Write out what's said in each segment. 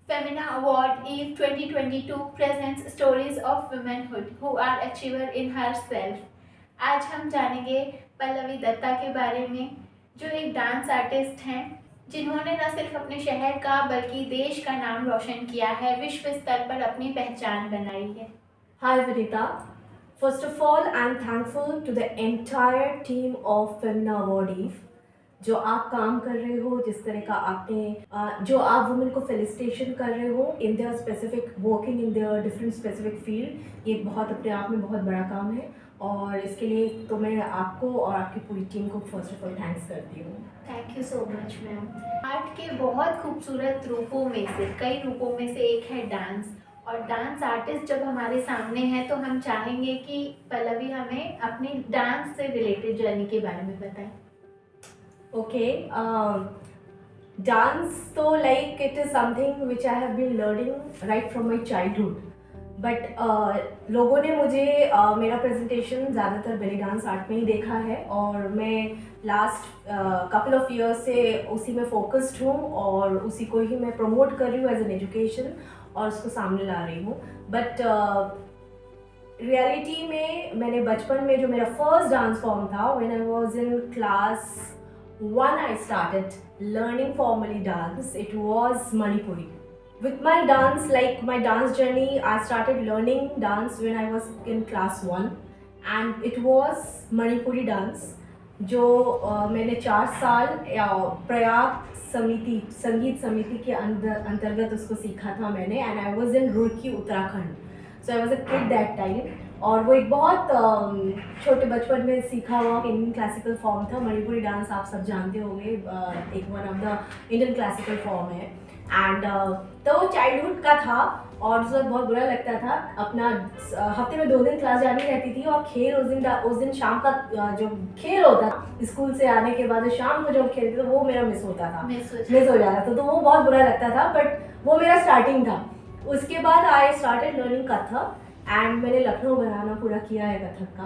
Femina Award Eve 2022 presents stories of womanhood who are achiever in herself. आज हम जानेंगे पल्लवी दत्ता के बारे में, जो एक डांस आर्टिस्ट हैं जिन्होंने न सिर्फ अपने शहर का बल्कि देश का नाम रोशन किया है, विश्व स्तर पर अपनी पहचान बनाई है। Hi Vinita. First of all, I'm thankful to the entire team of Femina Award Eve. जो आप काम कर रहे हो, जिस तरह का आपने जो आप वुमेन को फेलिसिटेशन कर रहे हो in their specific working in their different specific field, ये बहुत अपने आप में बहुत बड़ा काम है और इसके लिए तो मैं आपको और आपकी पूरी टीम को फर्स्ट ऑफ ऑल थैंक्स करती हूँ। Thank you so much ma'am. Art के बहुत खूबसूरत रूपों में से, कई रूपों में से एक है डांस, और डांस आर्टिस्ट जब हमारे सामने है तो हम चाहेंगे कि पल्लवी हमें अपनी डांस से रिलेटेड जर्नी के बारे में बताएं। Okay, dance तो like it is something which I have been learning right from my childhood. But लोगों ने मुझे मेरा प्रेजेंटेशन ज़्यादातर बेली डांस आर्ट में ही देखा है और मैं लास्ट कपल ऑफ ईयर्स से उसी में फोकस्ड हूँ और उसी को ही मैं प्रमोट कर रही हूँ एज एन एजुकेशन और उसको सामने ला रही हूँ। बट रियलिटी में मैंने बचपन में जो मेरा फर्स्ट डांस फॉर्म था, when I was in class 1 I started learning formally dance. It was Manipuri. With my dance, like my dance journey, I started learning dance when I was in class 1 and it was Manipuri dance जो मैंने 4 साल प्रयाग संगीत समिति के अंतर्गत उसको सीखा था मैंने, and I was in Roorkee Uttarakhand. So I was a kid that time. और वो एक बहुत छोटे बचपन में सीखा हुआ इंडियन क्लासिकल फॉर्म था। मणिपुरी डांस आप सब जानते होंगे, एक one of the Indian classical form है। एंड तो वो चाइल्डहुड का था और उस वक्त बहुत बुरा लगता था। अपना हफ्ते में 2 दिन क्लास जानी रहती थी और खेल उस दिन शाम का जो खेल होता था स्कूल से आने के बाद शाम को जब खेलते तो वो मेरा मिस होता था, मिस हो जाता था, तो वो बहुत बुरा लगता था। बट वो मेरा स्टार्टिंग था। उसके बाद I started learning Kathak and मैंने लखनऊ घराना पूरा किया है कथक का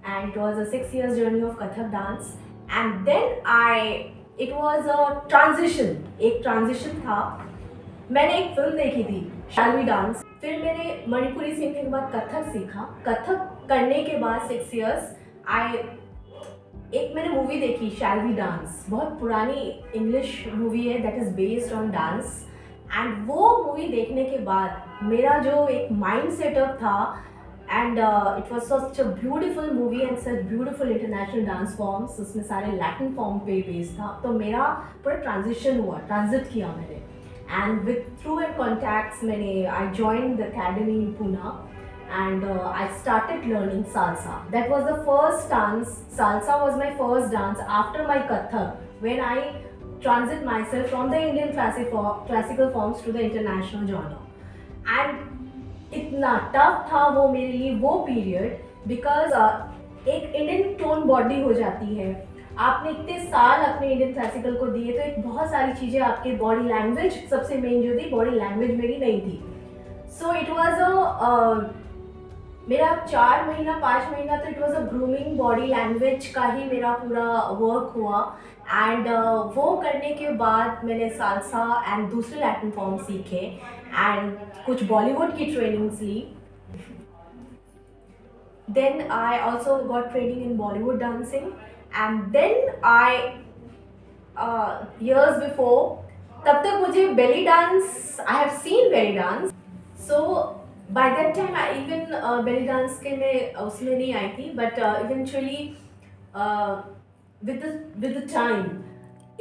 and it was a 6 years journey of Kathak dance and then it was a transition, एक ट्रांजिशन था। मैंने एक फिल्म देखी थी शालवी डांस, फिर मैंने मणिपुरी सीखने के बाद कथक सीखा। कथक करने के बाद 6 years एक मैंने मूवी देखी शालवी डांस, बहुत पुरानी इंग्लिश मूवी है that is based on dance. And वो मूवी देखने के बाद मेरा जो एक माइंड सेटअप था and it was such a beautiful movie and such beautiful international dance forms, उसमें सारे लैटिन फॉर्म पे बेस्ड था, तो मेरा पूरा ट्रांजिशन हुआ, ट्रांजिट किया मैंने। And with through and contacts मैंने I join the academy in Poona and I started learning salsa. That was the first dance. Salsa was my first dance after my Kathak when I transit myself from the Indian classical forms to the international genre. And इतना tough था वो मेरे लिए वो period because एक Indian tone body हो जाती है। आपने इतने साल अपने इंडियन क्लासिकल को दिए तो एक बहुत सारी चीज़ें आपके बॉडी लैंग्वेज, सबसे मेन जो थी बॉडी लैंग्वेज मेरी नहीं थी। सो इट वॉज अ मेरा 4 महीना 5 महीना तो it was a grooming body language का ही मेरा पूरा वर्क हुआ एंड वो करने के बाद मैंने सालसा एंड दूसरे लैटिन फॉर्म सीखे एंड कुछ बॉलीवुड की ट्रेनिंग्स ली। Then I also got training in Bollywood dancing and then I years before, तब तक मुझे belly dance, I have seen belly dance, so by that time I even belly dance के मैं उसमें नहीं आई थी। But eventually with the time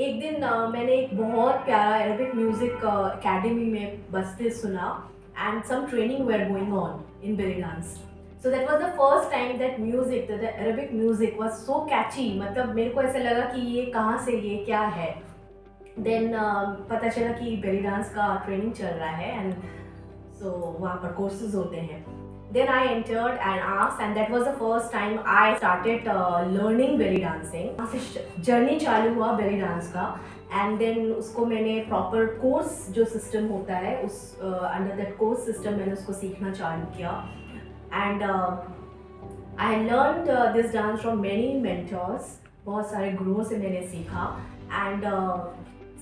एक दिन मैंने एक बहुत प्यारा अरेबिक म्यूजिक अकेडमी में बजते सुना and some training were going on in belly dance. So that was the first time that music, the Arabic music was so catchy, मतलब मेरे को ऐसा लगा कि ये कहाँ से, ये क्या है। देन पता चला कि बेली डांस का ट्रेनिंग चल रहा है एंड सो वहाँ पर कोर्सेज होते हैं। Then I entered and asked and that was the first time I started learning belly dancing. वहाँ से जर्नी चालू हुआ belly dance का and then उसको मैंने proper course जो system होता है उस under that course system मैंने उसको सीखना चालू किया and I learned this dance from many mentors, बहुत सारे गुरुओं से मैंने सीखा and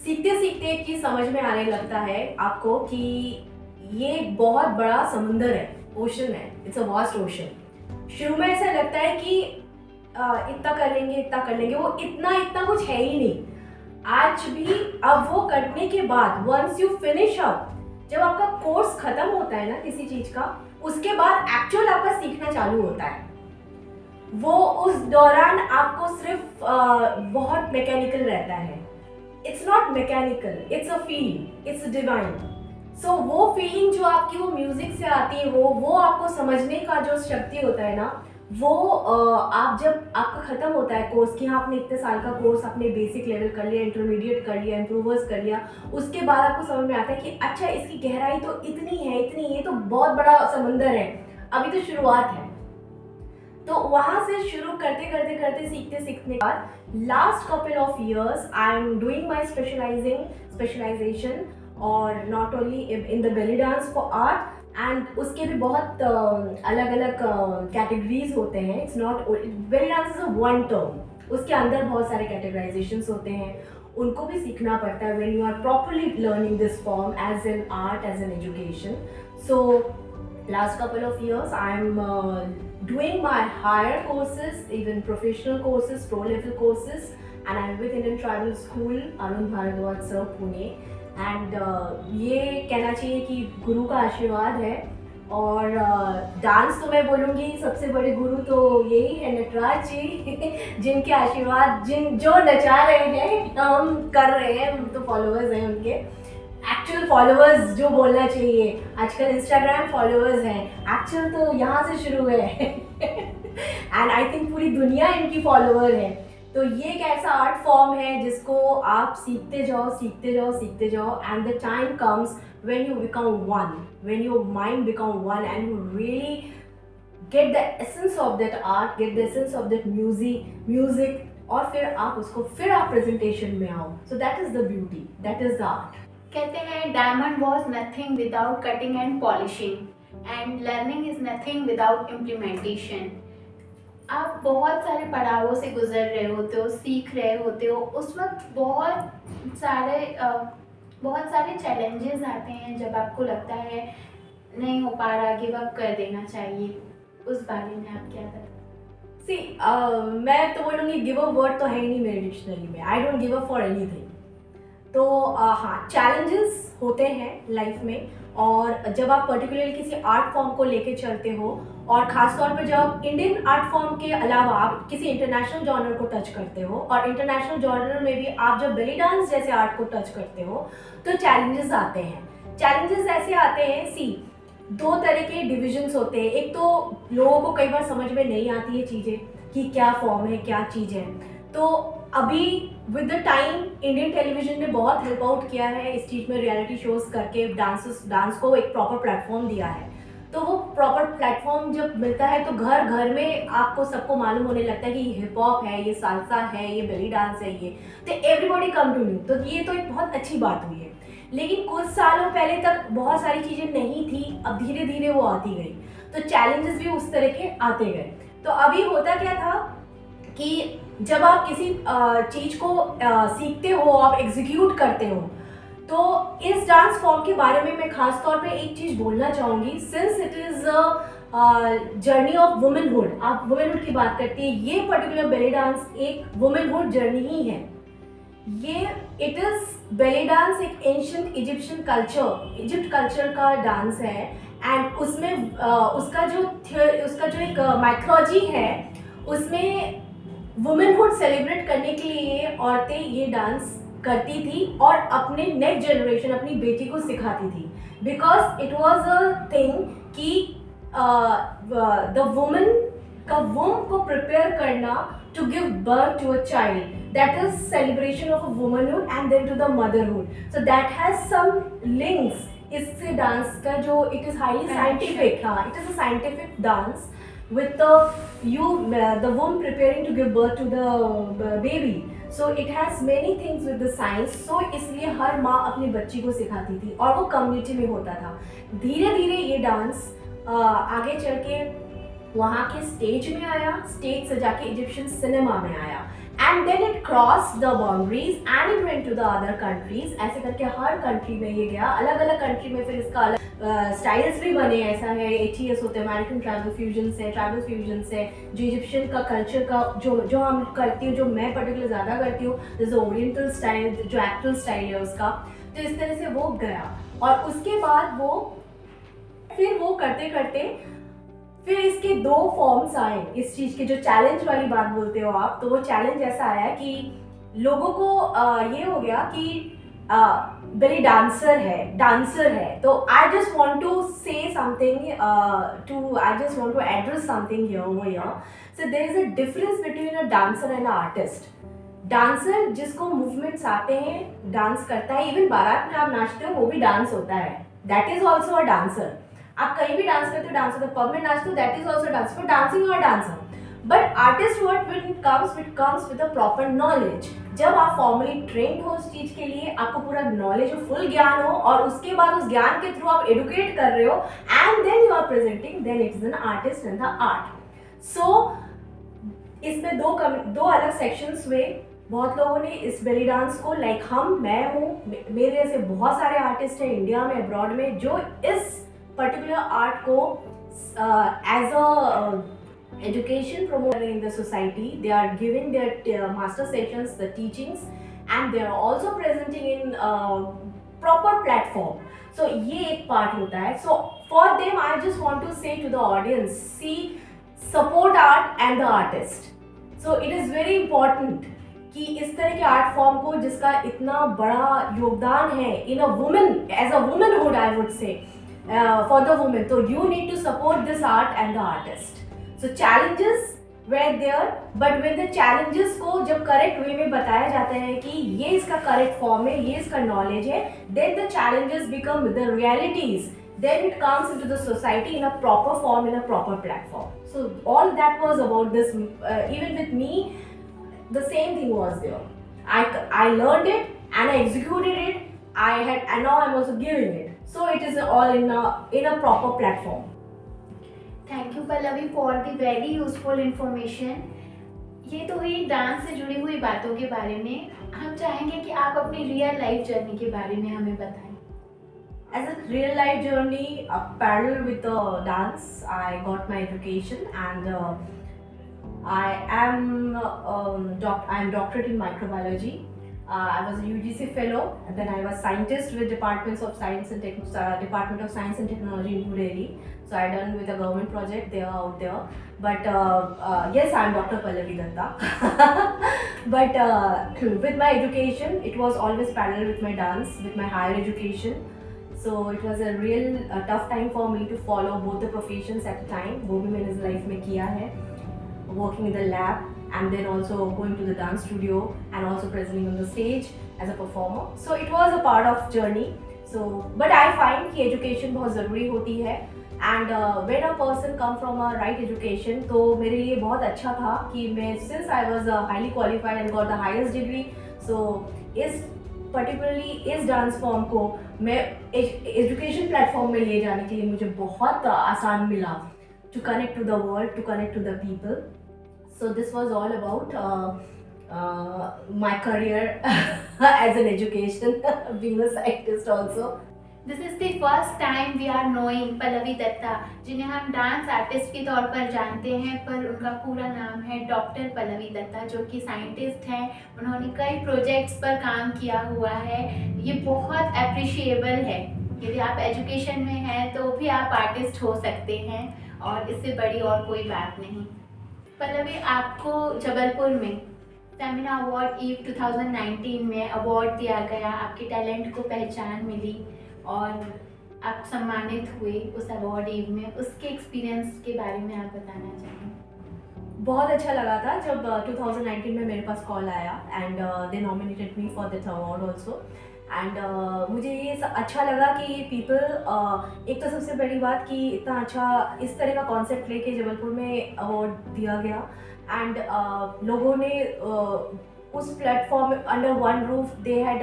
सीखते सीखते एक चीज़ समझ में आने लगता है आपको कि ये एक बहुत बड़ा समुंदर है, ओशन है, इट्स अ वास्ट ओशन। शुरू में ऐसा लगता है कि इतना कर लेंगे, वो इतना कुछ है ही नहीं आज भी। अब वो करने के बाद वंस यू फिनिश अप, जब आपका कोर्स खत्म होता है ना किसी चीज का, उसके बाद एक्चुअल आपका सीखना चालू होता है। वो उस दौरान आपको सिर्फ बहुत मैकेनिकल रहता है। It's not mechanical, it's a feel, it's divine. So वो फीलिंग जो आपकी वो म्यूजिक से आती है, वो आपको समझने का जो शक्ति होता है ना, वो आप जब आपका खत्म होता है कोर्स कि हाँ आपने इतने साल का कोर्स, आपने बेसिक लेवल कर लिया, इंटरमीडिएट कर लिया, इम्प्रूवर्स कर लिया, उसके बाद आपको समझ में आता है कि अच्छा इसकी गहराई तो इतनी है, ये तो बहुत बड़ा समंदर है, अभी तो शुरुआत है। तो वहाँ से शुरू करते सीखते सीखने के बाद last couple of years I am doing my specialisation, और not only in the belly dance for art, and उसके भी बहुत अलग अलग कैटेगरीज होते हैं। It's not belly dance is a one term, उसके अंदर बहुत सारे कैटेगराइजेशंस होते हैं, उनको भी सीखना पड़ता है when you are properly learning this form as an art, as an education. So last couple of years I am doing my higher courses, even professional courses, pro level courses, and I am with Indian Tribal School, Arun Bharadwaj sir, Pune, and ये कहना चाहिए कि गुरु का आशीर्वाद है। और dance तो मैं बोलूँगी सबसे बड़े गुरु तो यही है नटराज जी जिनके आशीर्वाद, जो नचा रहे हैं, हम कर रहे हैं, हम तो फॉलोअर्स हैं उनके। एक्चुअल फॉलोअर्स जो बोलना चाहिए, आजकल इंस्टाग्राम फॉलोअर्स हैं, एक्चुअल तो यहाँ से शुरू है एंड आई थिंक पूरी दुनिया इनकी फॉलोअर है। तो ये एक ऐसा आर्ट फॉर्म है जिसको आप सीखते जाओ and the time comes when you become one, when your mind become one and you really get the essence of that art, get the essence of that music, और फिर आप प्रेजेंटेशन में आओ। So that is the beauty, that is the art. कहते हैं diamond was nothing without cutting and polishing and learning is nothing without implementation. आप बहुत सारे पड़ावों से गुजर रहे होते हो, सीख रहे होते हो, उस वक्त बहुत सारे चैलेंजेस आते हैं जब आपको लगता है नहीं हो पा रहा, गिव अप कर देना चाहिए, उस बारे में आप क्या करें? मैं तो बोलूँगी गिव अप वर्ड तो है ही नहीं मेरे डिक्शनरी में। I don't give up for anything. तो हाँ, चैलेंजेस होते हैं लाइफ में, और जब आप पर्टिकुलरली किसी आर्ट फॉर्म को लेके चलते हो, और ख़ास तौर पे जब इंडियन आर्ट फॉर्म के अलावा आप किसी इंटरनेशनल जॉनर को टच करते हो, और इंटरनेशनल जॉनर में भी आप जब बेली डांस जैसे आर्ट को टच करते हो, तो चैलेंजेस आते हैं। चैलेंजेस ऐसे आते हैं, दो तरह के डिविजन्स होते हैं। एक तो लोगों को कई बार समझ में नहीं आती है चीज़ें कि क्या फॉर्म है, क्या चीज़ है। तो अभी with the time Indian television ने बहुत हेल्प आउट किया है इस चीज़ में, रियलिटी शोज करके डांस को एक प्रॉपर प्लेटफॉर्म दिया है। तो वो प्रॉपर प्लेटफॉर्म जब मिलता है तो घर घर में आपको सबको मालूम होने लगता है कि ये हिप हॉप है, ये सालसा है, ये बेली डांस है, ये तो एवरीबॉडी कम टू न्यू। तो ये तो एक बहुत अच्छी बात हुई है। लेकिन कुछ सालों पहले तक बहुत सारी चीज़ें नहीं थी, अब धीरे धीरे वो आती गई, तो चैलेंजेस भी उस तरह के आते गए। तो अभी होता क्या था कि जब आप किसी चीज़ को सीखते हो, आप एग्जीक्यूट करते हो, तो इस डांस फॉर्म के बारे में मैं खास तौर पे एक चीज़ बोलना चाहूँगी। Since it is journey of womanhood, आप वुमेनहुड की बात करती है, ये पर्टिकुलर बेली डांस एक वुमेनहुड जर्नी ही है। ये इट इज़ बेली डांस एक ancient Egyptian culture, Egypt culture का डांस है, एंड उसमें उसका जो एक माइथोलॉजी है, उसमें वुमेनहुड सेलिब्रेट करने के लिए औरतें ये डांस करती थी और अपने नेक्स्ट जनरेशन, अपनी बेटी को सिखाती थी, because it was a thing कि द वुमन का वुम को प्रिपेयर करना to give birth to a child, that is celebration of a womanhood and then to the motherhood. So that has some links इससे dance का, जो it is highly scientific. हाँ, it is a scientific dance with the womb preparing to give birth to the baby. So it has many things with the science. So इसलिए हर माँ अपनी बच्ची को सिखाती थी और वो कम्युनिटी में होता था। धीरे धीरे ये डांस आगे चल के वहाँ के स्टेज में आया, स्टेज से जाके इजिप्शियन सिनेमा में आया, and then it cross the boundaries and it went to the other countries. ऐसे करके हर कंट्री में ये गया, अलग अलग कंट्री में फिर इसका अलग स्टाइल्स भी बने। ऐसा है ATS होते हैं, अमेरिकन ट्राइबल फ्यूजन है, जो इजिप्शियन का कल्चर का जो हम करती हूँ, जो मैं पर्टिकुलर ज़्यादा करती हूँ, जैसे ओरिएंटल स्टाइल, जो एक्चुअल स्टाइल है उसका। तो इस तरह से वो गया और उसके बाद वो करते करते फिर इसके 2 फॉर्म्स आए इस चीज़ के, जो चैलेंज वाली बात बोलते हो आप। तो वो चैलेंज ऐसा आया कि लोगों को ये हो गया कि बेली डांसर है। तो I just want to say something I just want to address something here over here. So there is a difference between a dancer and a artist. Dancer जिसको मूवमेंट्स आते हैं, डांस करता है, इवन बारात में आप नाचते हो वो भी डांस होता है, that is also a dancer. आप कहीं भी डांस करते हो, डांस होता है, पब में नाचते हो, that is also dance. For dancing you are dancer. But artist what it comes with a proper knowledge. जब आप फॉर्मली ट्रेंड हो उस चीज के लिए, आपको पूरा नॉलेज हो, फुल ज्ञान हो, और उसके बाद उस ज्ञान के थ्रू आप एडुकेट कर रहे हो and then you are presenting, then it is an artist in the art. So इसमें दो अलग सेक्शंस हुए। बहुत लोगों ने इस बेली डांस को मैं हूँ, मेरे जैसे बहुत सारे आर्टिस्ट हैं इंडिया में, अब्रॉड में, जो इस पर्टिकुलर आर्ट को as a education promoter in the society. They are giving their master sessions, the teachings, and they are also presenting in proper platform. So ये एक part होता है. So for them I just want to say to the audience, see, support art and the artist. So it is very important कि इस तरह के art form को, जिसका इतना बड़ा योगदान है in a women, as a womanhood I would say, for the women, तो you need to support this art and the artist. So challenges were there, but when the challenges को जब correct way में बताया जाता है कि ये इसका correct form है, ये इसका knowledge है, then the challenges become the realities. Then it comes into the society in a proper form, in a proper platform. So all that was about this. Even with me, the same thing was there. I learned it and I executed it. And now I'm also giving it. So it is all in a proper platform. Thank you Pallavi for the very useful information. ये तो हुई dance से जुड़ी हुई बातों के बारे में. हम चाहेंगे कि आप अपनी रियल लाइफ जर्नी के बारे में हमें बताएं. As a real life journey, parallel with the dance, I got my education and I'm doctorate in microbiology. I was a UGC fellow, and then I was scientist with Department of Science and Technology in New Delhi. So I done with a government project there out there. But yes, I'm Dr. Pallavi Datta. But with my education, it was always parallel with my dance, with my higher education. So it was a real tough time for me to follow both the professions at a time. वो भी मैंने इस life में किया है. Working in the lab and then also going to the dance studio and also presenting on the stage as a performer. So it was a part of journey. So but I find कि education बहुत ज़रूरी होती है. And when a person come from a right education, तो मेरे लिए बहुत अच्छा था कि मैं, since I was highly qualified and got the highest degree, so particularly इस डांस फॉर्म को मैं एजुकेशन प्लेटफॉर्म में ले जाने के लिए मुझे बहुत आसान मिला, to connect to the world, to connect to the people. So this was all about my career as an education, being a scientist also. This is the first time we are knowing Pallavi Dutta, जिन्हें हम dance artist के तौर पर जानते हैं, पर उनका पूरा नाम है डॉक्टर पल्लवी दत्ता, जो कि साइंटिस्ट हैं. उन्होंने कई प्रोजेक्ट्स पर काम किया हुआ है. ये बहुत अप्रिशिएबल है. यदि आप एजुकेशन में हैं तो भी आप आर्टिस्ट हो सकते हैं, और इससे बड़ी और कोई बात नहीं. पल्लवी, आपको जबलपुर में फेमिना अवार्ड ईव 2019 में अवार्ड दिया गया. आपके टैलेंट को पहचान मिली और आप सम्मानित हुए उस अवार्ड ईव में. उसके एक्सपीरियंस के बारे में आप बताना चाहेंगे? बहुत अच्छा लगा था जब 2019 में मेरे पास कॉल आया and they nominated me for this award also. And मुझे ये अच्छा लगा कि पीपल, एक तो सबसे बड़ी बात कि इतना अच्छा इस तरह का कॉन्सेप्ट लेके जबलपुर में अवार्ड दिया गया. एंड लोगों ने उस platform under one roof they had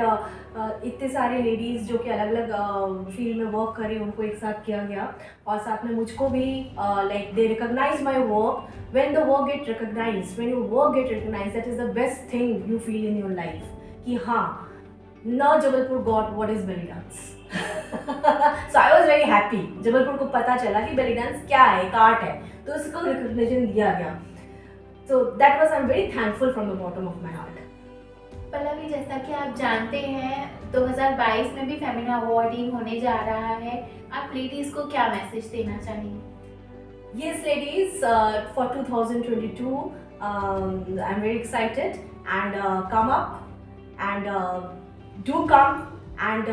इतने सारे लेडीज़ जो कि अलग अलग फील्ड में वर्क करी, उनको एक साथ किया गया और साथ में मुझको भी like they recognise my work. When the work get recognise, when your work get recognise, that is the best thing you feel in your life कि हाँ, now Jabalpur got what is belly dance. So I was very happy. Jabalpur को पता चला कि belly dance क्या है, एक art है, तो उसको रिकॉग्निशन दिया गया. So that was, I'm very thankful from the bottom of my heart. Pallavi, जैसा कि आप जानते हैं 2022 में भी फेमिना अवार्डिंग होने जा रहा है. आप लेडीज़ को क्या मैसेज देना चाहेंगे? Yes, ladies, for 2022, I'm very excited and come up and do come and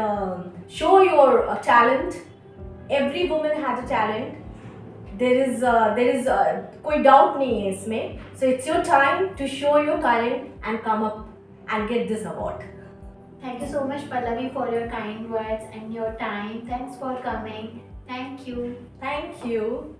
show your talent. Every woman has a talent. There is कोई doubt नहीं है इसमें. So it's your time to show your talent and come up and get this award. Thank you so much, Pallavi, for your kind words and your time. Thanks for coming. Thank you. Thank you.